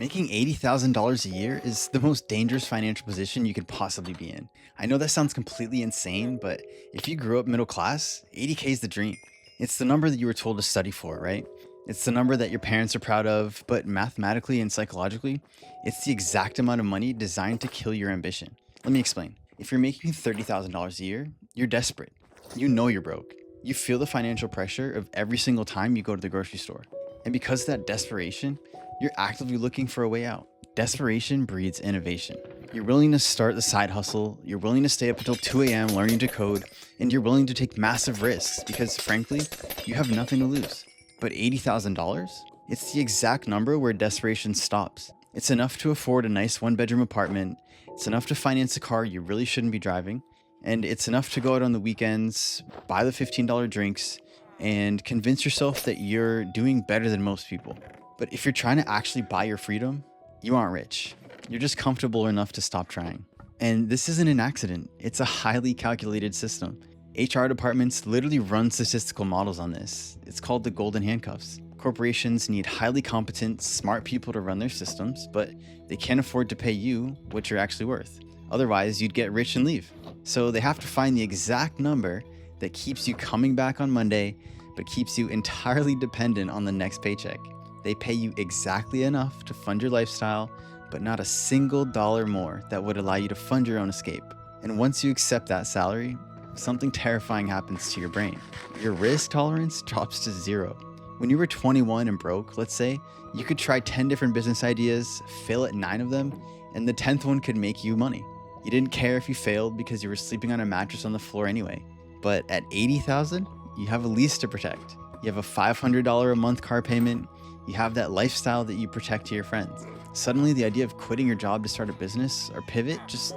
Making $80,000 a year is the most dangerous financial position you could possibly be in. I know that sounds completely insane, but if you grew up middle class, 80K is the dream. It's the number that you were told to study for, right? It's the number that your parents are proud of, but mathematically and psychologically, it's the exact amount of money designed to kill your ambition. Let me explain. If you're making $30,000 a year, you're desperate. You know you're broke. You feel the financial pressure of every single time you go to the grocery store. And because of that desperation, you're actively looking for a way out. Desperation breeds innovation. You're willing to start the side hustle, you're willing to stay up until 2 a.m. learning to code, and you're willing to take massive risks because, frankly, you have nothing to lose. But $80,000? It's the exact number where desperation stops. It's enough to afford a nice one-bedroom apartment, it's enough to finance a car you really shouldn't be driving, and it's enough to go out on the weekends, buy the $15 drinks, and convince yourself that you're doing better than most people. But if you're trying to actually buy your freedom, you aren't rich. You're just comfortable enough to stop trying. And this isn't an accident, it's a highly calculated system. HR departments literally run statistical models on this. It's called the golden handcuffs. Corporations need highly competent, smart people to run their systems, but they can't afford to pay you what you're actually worth. Otherwise, you'd get rich and leave. So they have to find the exact number that keeps you coming back on Monday, but keeps you entirely dependent on the next paycheck. They pay you exactly enough to fund your lifestyle, but not a single dollar more that would allow you to fund your own escape. And once you accept that salary, something terrifying happens to your brain. Your risk tolerance drops to zero. When you were 21 and broke, let's say, you could try 10 different business ideas, fail at 9 of them, and the 10th one could make you money. You didn't care if you failed because you were sleeping on a mattress on the floor anyway. But at 80,000, you have a lease to protect. You have a $500 a month car payment. You have that lifestyle that you protect to your friends. Suddenly, the idea of quitting your job to start a business or pivot just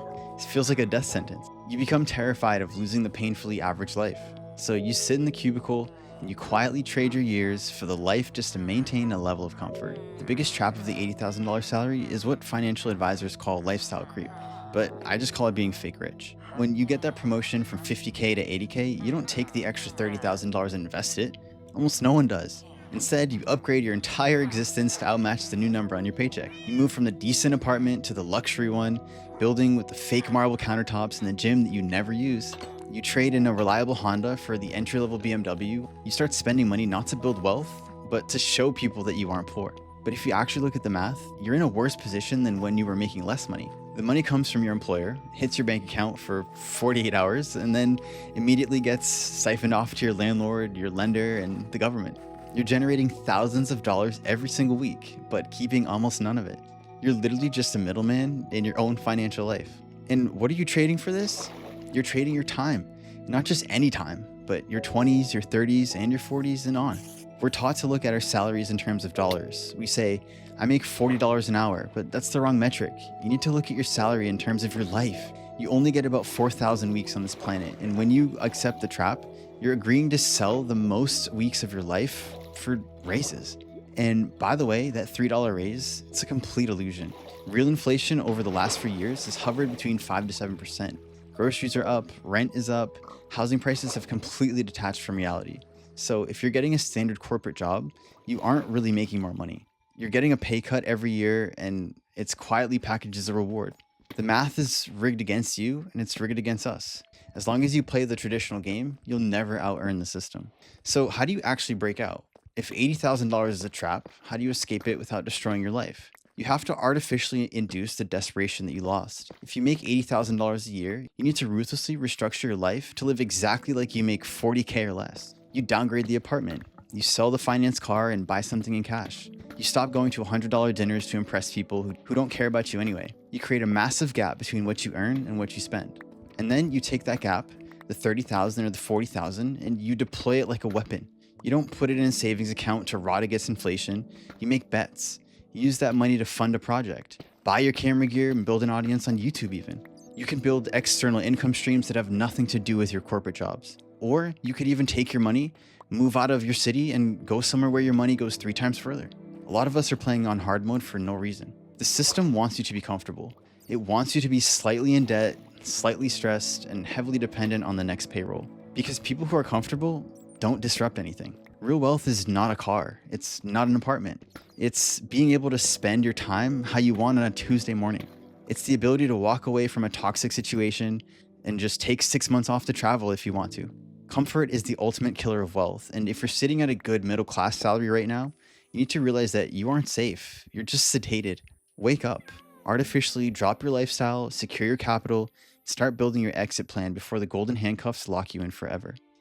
feels like a death sentence. You become terrified of losing the painfully average life. So you sit in the cubicle and you quietly trade your years for the life just to maintain a level of comfort. The biggest trap of the $80,000 salary is what financial advisors call lifestyle creep, but I just call it being fake rich. When you get that promotion from 50K to 80K, you don't take the extra $30,000 and invest it. Almost no one does. Instead, you upgrade your entire existence to outmatch the new number on your paycheck. You move from the decent apartment to the luxury one, building with the fake marble countertops and the gym that you never use. You trade in a reliable Honda for the entry-level BMW. You start spending money not to build wealth, but to show people that you aren't poor. But if you actually look at the math, you're in a worse position than when you were making less money. The money comes from your employer, hits your bank account for 48 hours, and then immediately gets siphoned off to your landlord, your lender, and the government. You're generating thousands of dollars every single week, but keeping almost none of it. You're literally just a middleman in your own financial life. And what are you trading for this? You're trading your time. Not just any time, but your 20s, your 30s, and your 40s and on. We're taught to look at our salaries in terms of dollars. We say, I make $40 an hour, but that's the wrong metric. You need to look at your salary in terms of your life. You only get about 4,000 weeks on this planet, and when you accept the trap, you're agreeing to sell the most weeks of your life for raises. And by the way, that $3 raise, it's a complete illusion. Real inflation over the last few years has hovered between 5 to 7%. Groceries are up, rent is up, housing prices have completely detached from reality. So if you're getting a standard corporate job, you aren't really making more money. You're getting a pay cut every year and it's quietly packaged as a reward. The math is rigged against you and it's rigged against us. As long as you play the traditional game, you'll never out-earn the system. So how do you actually break out? If $80,000 is a trap, how do you escape it without destroying your life? You have to artificially induce the desperation that you lost. If you make $80,000 a year, you need to ruthlessly restructure your life to live exactly like you make 40K or less. You downgrade the apartment. You sell the finance car and buy something in cash. You stop going to $100 dinners to impress people who don't care about you anyway. You create a massive gap between what you earn and what you spend. And then you take that gap, the 30,000 or the 40,000, and you deploy it like a weapon. You don't put it in a savings account to rot against inflation. You make bets. You use that money to fund a project. Buy your camera gear and build an audience on YouTube even. You can build external income streams that have nothing to do with your corporate jobs. Or you could even take your money, move out of your city, and go somewhere where your money goes 3 times further. A lot of us are playing on hard mode for no reason. The system wants you to be comfortable. It wants you to be slightly in debt, slightly stressed, and heavily dependent on the next payroll. Because people who are comfortable don't disrupt anything. Real wealth is not a car, it's not an apartment. It's being able to spend your time how you want on a Tuesday morning. It's the ability to walk away from a toxic situation and just take 6 months off to travel if you want to. Comfort is the ultimate killer of wealth. And if you're sitting at a good middle class salary right now, you need to realize that you aren't safe. You're just sedated. Wake up, artificially drop your lifestyle, secure your capital, start building your exit plan before the golden handcuffs lock you in forever.